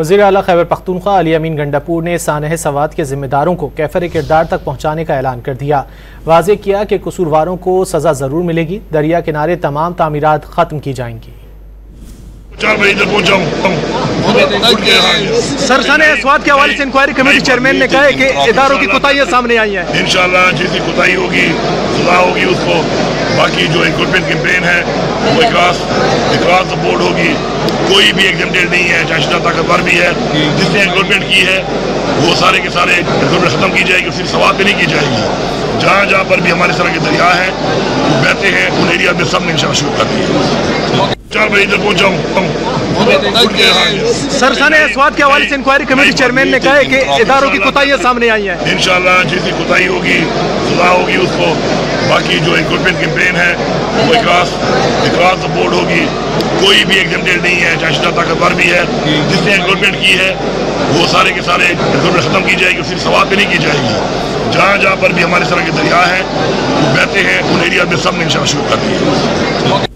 وزیر اعلیٰ خیبر پختونخوا علی امین گنڈاپور نے سانحہ سوات کے ذمہ داروں کو کیفر کردار تک پہنچانے کا اعلان کر دیا۔ واضح کیا کہ قصورواروں کو سزا ضرور ملے گی، دریا کنارے تمام تعمیرات ختم کی جائیں گی۔ سر سانحہ سوات کے حوالے سے انکوائری کمیٹی چیئرمین نے کہا ہے کہ اداروں کی کوتاہیاں سامنے آئی ہیں۔ انشاءاللہ جیسی کوتاہی ہوگی سزا ہوگی اس کو، باقی جو انکروچمنٹ کیمپین ہے وہ اکراس بورڈ ہوگی، کوئی بھی ایگزمپٹڈ نہیں ہے، چاہے طاقتور بھی ہے، جس نے انکروچمنٹ کی ہے وہ سارے کے سارے انکروچمنٹ ختم کی جائے گی، صرف سوات پہ نہیں کی جائے گی۔ جہاں جہاں پر بھی ہمارے طرح کے دریا ہیں وہ بہتے ہیں ان ایریا میں سب نے انشاءاللہ شروع کر دی ہے۔ 4 بجے ادھر پہنچا ہوں۔ سر سانحہ سوات کے حوالے سے انکوائری کمیٹی چیئرمین نے کہا ہے کہ اداروں کی کوتاہیاں سامنے آئی ہیں۔ انشاءاللہ جیسی کوتاہی ہوگی سزا ہوگی اس کو، باقی جو انکروچمنٹ کیمپین ہے وہ اکراس بورڈ ہوگی، کوئی بھی ایگزمپٹڈ نہیں ہے، چاہے طاقتور بھی ہے، جس نے انکروچمنٹ کی ہے وہ سارے کے سارے انکروچمنٹ ختم کی جائے گی، صرف سوات پہ نہیں کی جائے گی۔ جہاں جہاں پر بھی ہمارے طرح کے دریا ہیں وہ بہتے ہیں ان ایریا میں سب نے انشاءاللہ شروع کر دی ہے۔